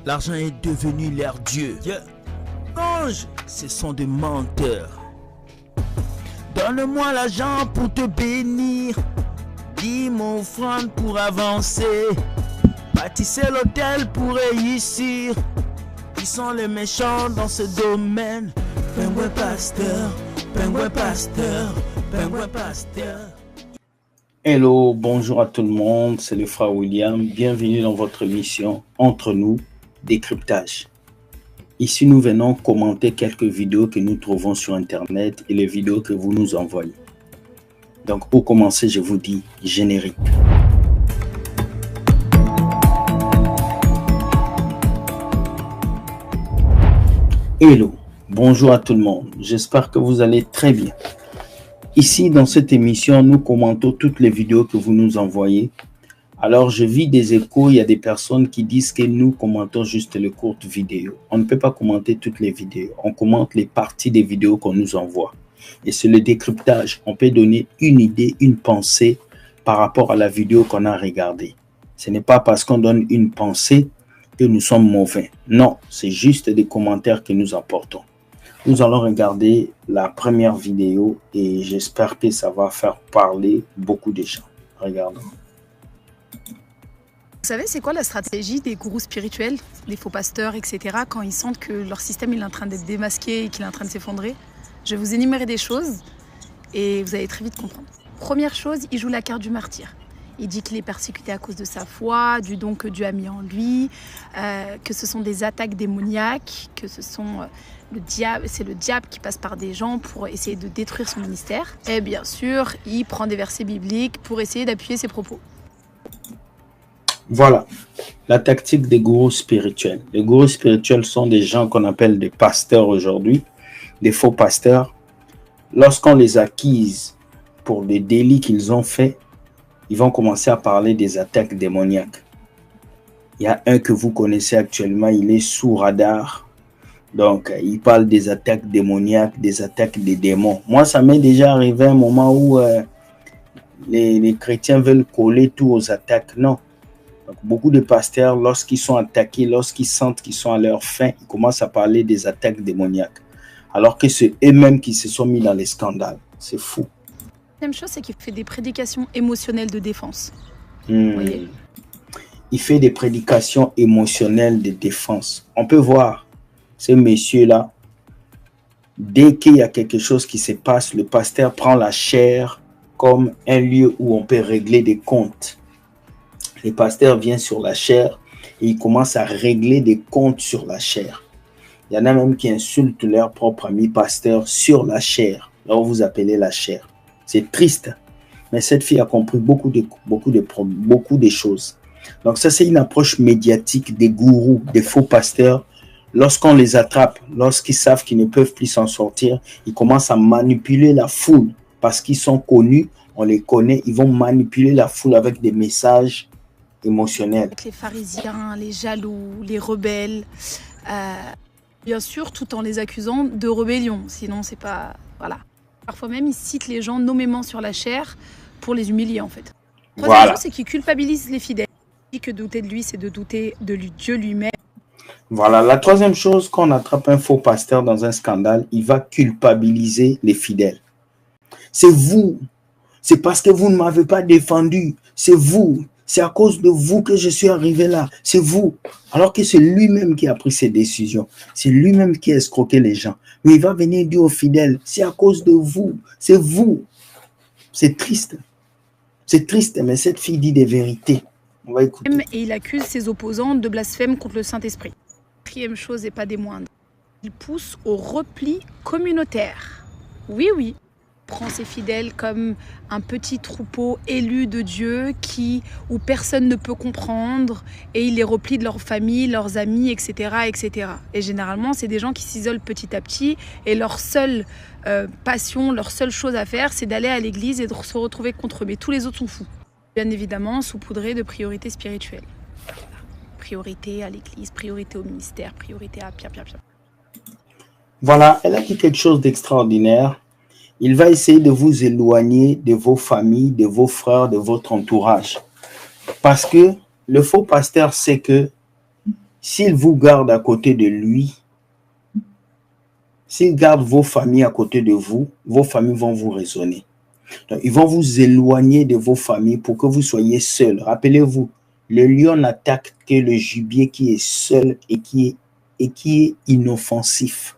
L'argent est devenu leur dieu. Ange, ce sont des menteurs. Donne-moi l'argent pour te bénir. Dis mon offrande pour avancer. Bâtissez l'hôtel pour réussir. Qui sont les méchants dans ce domaine? Pingouin pasteur, pingouin pasteur, pingouin pasteur. Hello, bonjour à tout le monde, c'est le frère William. Bienvenue dans votre émission Entre nous, décryptage. Ici, nous venons commenter quelques vidéos que nous trouvons sur Internet et les vidéos que vous nous envoyez. Donc, pour commencer, je vous dis générique. Hello, bonjour à tout le monde. J'espère que vous allez très bien. Ici, dans cette émission, nous commentons toutes les vidéos que vous nous envoyez. Alors, je vis des échos, il y a des personnes qui disent que nous commentons juste les courtes vidéos. On ne peut pas commenter toutes les vidéos. On commente les parties des vidéos qu'on nous envoie. Et c'est le décryptage. On peut donner une idée, une pensée par rapport à la vidéo qu'on a regardée. Ce n'est pas parce qu'on donne une pensée que nous sommes mauvais. Non, c'est juste des commentaires que nous apportons. Nous allons regarder la première vidéo et j'espère que ça va faire parler beaucoup de gens. Regardons. Vous savez, c'est quoi la stratégie des gourous spirituels, des faux pasteurs, etc., quand ils sentent que leur système il est en train d'être démasqué et qu'il est en train de s'effondrer? Je vais vous énumérer des choses et vous allez très vite comprendre. Première chose, il joue la carte du martyr. Il dit qu'il est persécuté à cause de sa foi, du don que Dieu a mis en lui, que ce sont des attaques démoniaques, que ce sont c'est le diable qui passe par des gens pour essayer de détruire son ministère. Et bien sûr, il prend des versets bibliques pour essayer d'appuyer ses propos. Voilà, la tactique des gourous spirituels. Les gourous spirituels sont des gens qu'on appelle des pasteurs aujourd'hui, des faux pasteurs. Lorsqu'on les accuse pour des délits qu'ils ont faits, ils vont commencer à parler des attaques démoniaques. Il y a un que vous connaissez actuellement, il est sous radar. Donc, il parle des attaques démoniaques, des attaques des démons. Moi, ça m'est déjà arrivé un moment où les chrétiens veulent coller tout aux attaques. Non. Donc, beaucoup de pasteurs, lorsqu'ils sont attaqués, lorsqu'ils sentent qu'ils sont à leur fin, ils commencent à parler des attaques démoniaques. Alors que c'est eux-mêmes qui se sont mis dans les scandales. C'est fou. La deuxième chose, c'est qu'il fait des prédications émotionnelles de défense. Vous voyez ? Il fait des prédications émotionnelles de défense. On peut voir ces messieurs-là. Dès qu'il y a quelque chose qui se passe, le pasteur prend la chair comme un lieu où on peut régler des comptes. Les pasteurs viennent sur la chair et ils commencent à régler des comptes sur la chair. Il y en a même qui insultent leur propre ami pasteur sur la chair. Là où vous appelez la chair. C'est triste, mais cette fille a compris beaucoup de choses. Donc ça, c'est une approche médiatique des gourous, des faux pasteurs. Lorsqu'on les attrape, lorsqu'ils savent qu'ils ne peuvent plus s'en sortir, ils commencent à manipuler la foule parce qu'ils sont connus, on les connaît, ils vont manipuler la foule avec des messages émotionnels. Avec les pharisiens, les jaloux, les rebelles, bien sûr, tout en les accusant de rébellion. Sinon, c'est pas... Voilà. Parfois même, ils citent les gens nommément sur la chair pour les humilier, en fait. La troisième chose, c'est qu'ils culpabilisent les fidèles. Il dit que douter de lui, c'est de douter de Dieu lui-même. Voilà, la troisième chose, quand on attrape un faux pasteur dans un scandale, il va culpabiliser les fidèles. C'est vous, c'est parce que vous ne m'avez pas défendu, c'est vous, c'est à cause de vous que je suis arrivé là, c'est vous. Alors que c'est lui-même qui a pris ces décisions, c'est lui-même qui a escroqué les gens. Mais il va venir dire aux fidèles, c'est à cause de vous, c'est vous. C'est triste, mais cette fille dit des vérités. On va écouter. Et il accuse ses opposants de blasphème contre le Saint-Esprit. Quatrième chose et pas des moindres, il pousse au repli communautaire. Oui, oui. Il prend ses fidèles comme un petit troupeau élu de Dieu où personne ne peut comprendre et il les replie de leur famille, leurs amis, etc., etc. Et généralement, c'est des gens qui s'isolent petit à petit et leur seule passion, leur seule chose à faire, c'est d'aller à l'église et de se retrouver contre eux. Mais tous les autres sont fous. Bien évidemment, saupoudrés de priorités spirituelles. Priorité à l'église, priorité au ministère, priorité à pia. Voilà, elle a dit quelque chose d'extraordinaire. Il va essayer de vous éloigner de vos familles, de vos frères, de votre entourage. Parce que le faux pasteur sait que S'il vous garde à côté de lui, s'il garde vos familles à côté de vous, vos familles vont vous raisonner. Donc, ils vont vous éloigner de vos familles pour que vous soyez seuls. Rappelez-vous, le lion n'attaque que le gibier qui est seul et qui est inoffensif.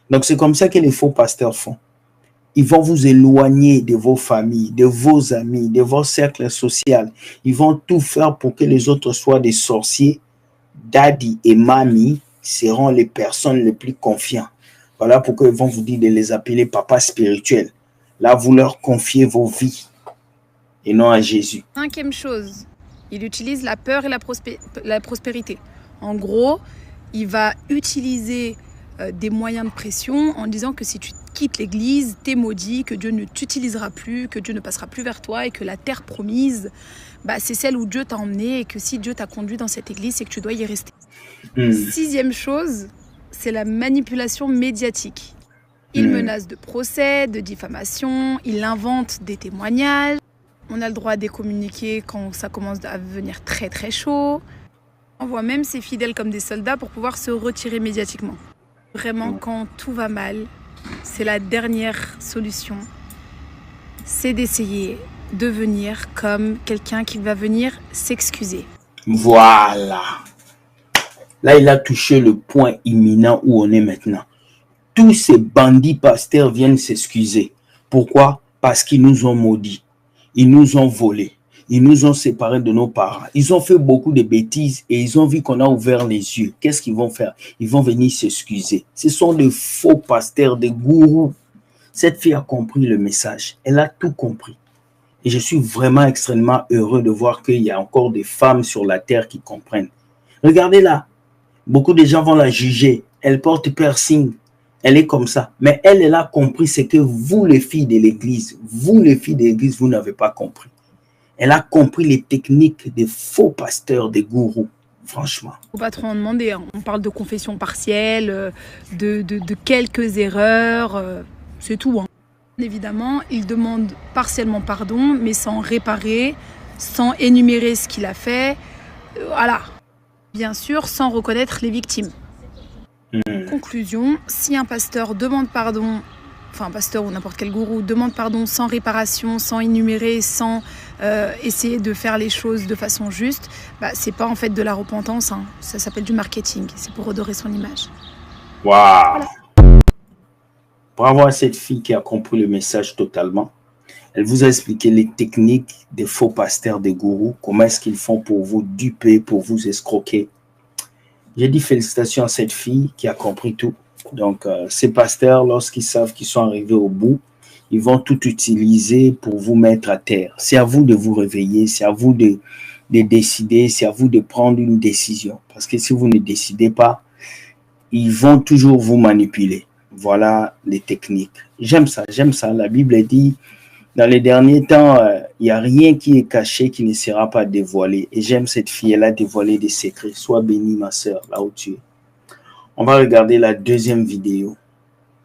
Donc, c'est comme ça que les faux pasteurs font. Ils vont vous éloigner de vos familles, de vos amis, de vos cercles sociaux. Ils vont tout faire pour que les autres soient des sorciers. Daddy et mamie seront les personnes les plus confiantes. Voilà pourquoi ils vont vous dire de les appeler papa spirituel. Là, vous leur confiez vos vies et non à Jésus. Cinquième chose, il utilise la peur et la prospérité. En gros, il va utiliser des moyens de pression en disant que si tu quittes l'église, t'es maudit, que Dieu ne t'utilisera plus, que Dieu ne passera plus vers toi et que la terre promise, c'est celle où Dieu t'a emmené et que si Dieu t'a conduit dans cette église, c'est que tu dois y rester. Sixième chose, c'est la manipulation médiatique. Il menace de procès, de diffamation, il invente des témoignages. On a le droit de communiquer quand ça commence à devenir très très chaud. On voit même ses fidèles comme des soldats pour pouvoir se retirer médiatiquement. Vraiment, quand tout va mal, c'est la dernière solution. C'est d'essayer de venir comme quelqu'un qui va venir s'excuser. Voilà. Là, il a touché le point imminent où on est maintenant. Tous ces bandits pasteurs viennent s'excuser. Pourquoi? Parce qu'ils nous ont maudits. Ils nous ont volés. Ils nous ont séparés de nos parents. Ils ont fait beaucoup de bêtises et ils ont vu qu'on a ouvert les yeux. Qu'est-ce qu'ils vont faire? Ils vont venir s'excuser. Ce sont des faux pasteurs, des gourous. Cette fille a compris le message. Elle a tout compris. Et je suis vraiment extrêmement heureux de voir qu'il y a encore des femmes sur la terre qui comprennent. Regardez là. Beaucoup de gens vont la juger. Elle porte piercing. Elle est comme ça. Mais elle a compris ce que vous, les filles de l'église, vous n'avez pas compris. Elle a compris les techniques des faux pasteurs, des gourous, franchement. Faut pas trop en demander. Hein. On parle de confession partielle, de quelques erreurs, c'est tout. Hein. Évidemment, il demande partiellement pardon, mais sans réparer, sans énumérer ce qu'il a fait. Voilà. Bien sûr, sans reconnaître les victimes. Conclusion, si un pasteur demande pardon, enfin un pasteur ou n'importe quel gourou demande pardon sans réparation, sans énumérer, sans essayer de faire les choses de façon juste, c'est pas en fait de la repentance, hein. Ça s'appelle du marketing, c'est pour redorer son image. Waouh! Voilà. Bravo à cette fille qui a compris le message totalement. Elle vous a expliqué les techniques des faux pasteurs, des gourous, comment est-ce qu'ils font pour vous duper, pour vous escroquer. J'ai dit félicitations à cette fille qui a compris tout. Donc, ces pasteurs, lorsqu'ils savent qu'ils sont arrivés au bout, ils vont tout utiliser pour vous mettre à terre. C'est à vous de vous réveiller, c'est à vous de décider, c'est à vous de prendre une décision. Parce que si vous ne décidez pas, ils vont toujours vous manipuler. Voilà les techniques. J'aime ça. La Bible dit, dans les derniers temps, il n'y a rien qui est caché qui ne sera pas dévoilé. Et j'aime cette fille, elle a dévoilé des secrets. Sois bénie, ma sœur, là où tu es. On va regarder la deuxième vidéo.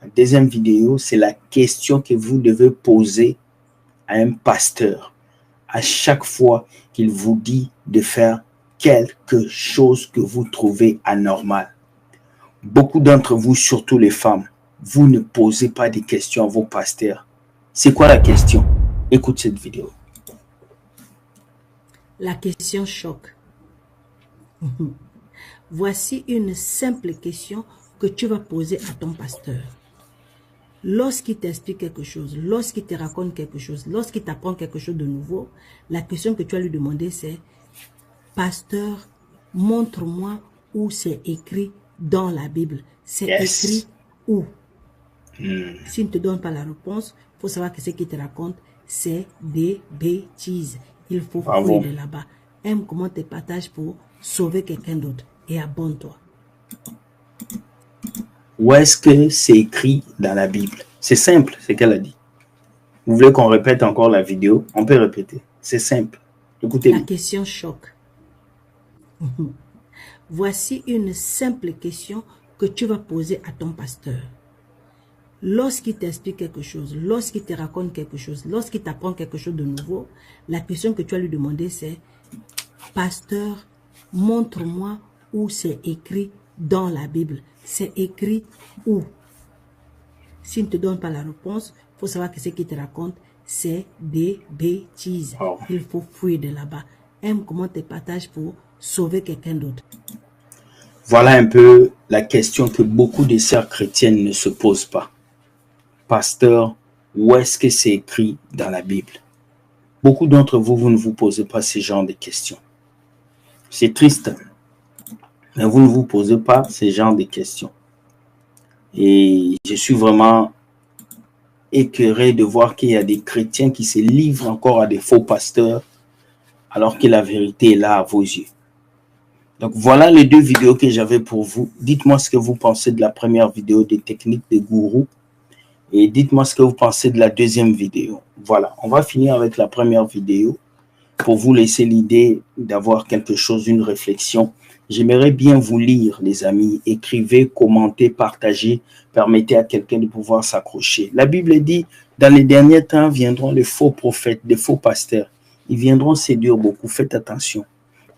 La deuxième vidéo, c'est la question que vous devez poser à un pasteur à chaque fois qu'il vous dit de faire quelque chose que vous trouvez anormal. Beaucoup d'entre vous, surtout les femmes, vous ne posez pas des questions à vos pasteurs. C'est quoi la question? Écoute cette vidéo. La question choc. Voici une simple question que tu vas poser à ton pasteur. Lorsqu'il t'explique quelque chose, lorsqu'il te raconte quelque chose, lorsqu'il t'apprend quelque chose de nouveau, la question que tu vas lui demander c'est « Pasteur, montre-moi où c'est écrit dans la Bible. C'est écrit où ?» S'il ne te donne pas la réponse, il faut savoir que ce qu'il te raconte, c'est des bêtises. Il faut fouiller de là-bas. Aime comment tu partages pour sauver quelqu'un d'autre et abonne-toi. Où est-ce que c'est écrit dans la Bible? C'est simple, ce qu'elle a dit. Vous voulez qu'on répète encore la vidéo? On peut répéter. C'est simple. Écoutez. La question choc. Voici une simple question que tu vas poser à ton pasteur. Lorsqu'il t'explique quelque chose, lorsqu'il te raconte quelque chose, lorsqu'il t'apprend quelque chose de nouveau, la question que tu vas lui demander c'est « Pasteur, montre-moi ou c'est écrit dans la Bible? C'est écrit où? S'il ne te donne pas la réponse, il faut savoir que ce qu'il te raconte, c'est des bêtises. Oh. Il faut fuir de là-bas. Aime comment tu partages pour sauver quelqu'un d'autre. Voilà un peu la question que beaucoup de sœurs chrétiennes ne se posent pas. Pasteur, où est-ce que c'est écrit dans la Bible? Beaucoup d'entre vous, vous ne vous posez pas ce genre de questions. C'est triste, mais vous ne vous posez pas ce genre de questions. Et je suis vraiment écœuré de voir qu'il y a des chrétiens qui se livrent encore à des faux pasteurs, alors que la vérité est là à vos yeux. Donc voilà les deux vidéos que j'avais pour vous. Dites-moi ce que vous pensez de la première vidéo des techniques de gourou. Et dites-moi ce que vous pensez de la deuxième vidéo. Voilà, on va finir avec la première vidéo pour vous laisser l'idée d'avoir quelque chose, une réflexion. J'aimerais bien vous lire, les amis. Écrivez, commentez, partagez. Permettez à quelqu'un de pouvoir s'accrocher. La Bible dit, dans les derniers temps viendront les faux prophètes, des faux pasteurs. Ils viendront séduire beaucoup. Faites attention.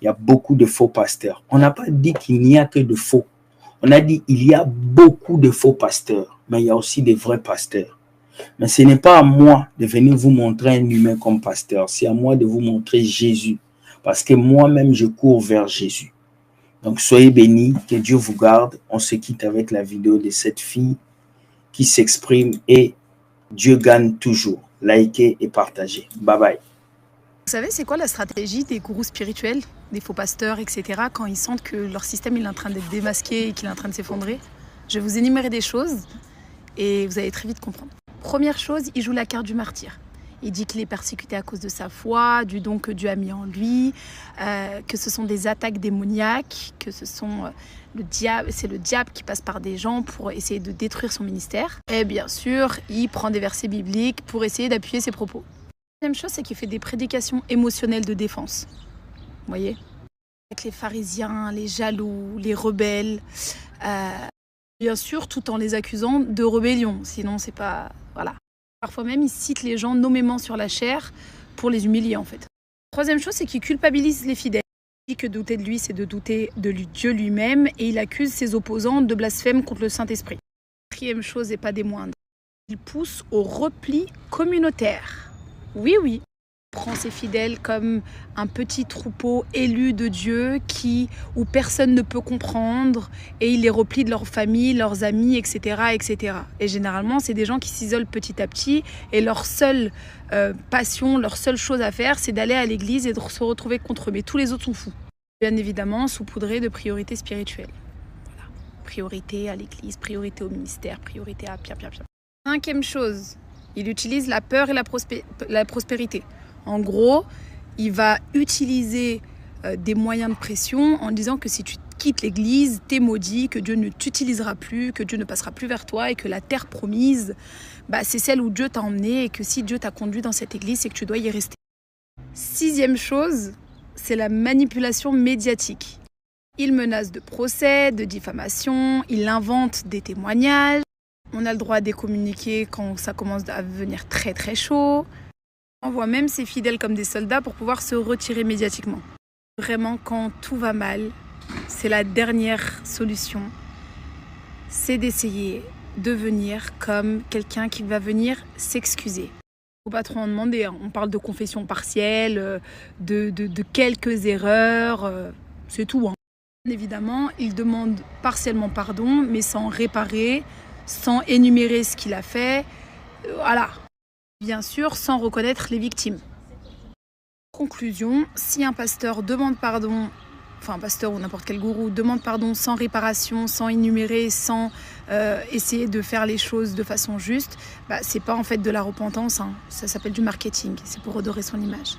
Il y a beaucoup de faux pasteurs. On n'a pas dit qu'il n'y a que de faux. On a dit qu'il y a beaucoup de faux pasteurs, mais il y a aussi des vrais pasteurs. Mais ce n'est pas à moi de venir vous montrer un humain comme pasteur. C'est à moi de vous montrer Jésus. Parce que moi-même, je cours vers Jésus. Donc, soyez bénis. Que Dieu vous garde. On se quitte avec la vidéo de cette fille qui s'exprime et Dieu gagne toujours. Likez et partagez. Bye bye. Vous savez, c'est quoi la stratégie des gourous spirituels, des faux pasteurs, etc., quand ils sentent que leur système il est en train d'être démasqué et qu'il est en train de s'effondrer? Je vais vous énumérer des choses et vous allez très vite comprendre. Première chose, il joue la carte du martyr. Il dit qu'il est persécuté à cause de sa foi, du don que Dieu a mis en lui, que ce sont des attaques démoniaques, que ce sont c'est le diable qui passe par des gens pour essayer de détruire son ministère. Et bien sûr, il prend des versets bibliques pour essayer d'appuyer ses propos. La deuxième chose, c'est qu'il fait des prédications émotionnelles de défense. Vous voyez? Avec les pharisiens, les jaloux, les rebelles. Bien sûr, tout en les accusant de rébellion. Sinon, c'est pas... Voilà. Parfois même, il cite les gens nommément sur la chair pour les humilier, en fait. Troisième chose, c'est qu'il culpabilise les fidèles. Il dit que douter de lui, c'est de douter de Dieu lui-même. Et il accuse ses opposants de blasphème contre le Saint-Esprit. Quatrième chose, et pas des moindres, il pousse au repli communautaire. Oui, oui. Il prend ses fidèles comme un petit troupeau élu de Dieu où personne ne peut comprendre et il les replie de leur famille, leurs amis, etc. etc. Et généralement, c'est des gens qui s'isolent petit à petit et leur seule passion, leur seule chose à faire, c'est d'aller à l'église et de se retrouver contre eux. Mais tous les autres sont fous. Bien évidemment, saupoudrés de priorités spirituelles. Voilà. Priorité à l'église, priorité au ministère, priorité à pia. Cinquième chose. Il utilise la peur et la prospérité. En gros, il va utiliser des moyens de pression en disant que si tu quittes l'église, t'es maudit, que Dieu ne t'utilisera plus, que Dieu ne passera plus vers toi et que la terre promise, c'est celle où Dieu t'a emmené et que si Dieu t'a conduit dans cette église, c'est que tu dois y rester. Sixième chose, c'est la manipulation médiatique. Il menace de procès, de diffamation, il invente des témoignages. On a le droit à décommuniquer quand ça commence à devenir très très chaud. On voit même ses fidèles comme des soldats pour pouvoir se retirer médiatiquement. Vraiment, quand tout va mal, c'est la dernière solution. C'est d'essayer de venir comme quelqu'un qui va venir s'excuser. Il ne faut pas trop en demander. On parle de confession partielle, de quelques erreurs, c'est tout. Bien évidemment, il demande partiellement pardon, mais sans réparer, sans énumérer ce qu'il a fait, voilà. Bien sûr, sans reconnaître les victimes. Conclusion, si un pasteur demande pardon, enfin un pasteur ou n'importe quel gourou demande pardon sans réparation, sans énumérer, sans essayer de faire les choses de façon juste, c'est pas en fait de la repentance, hein. Ça s'appelle du marketing, c'est pour redorer son image.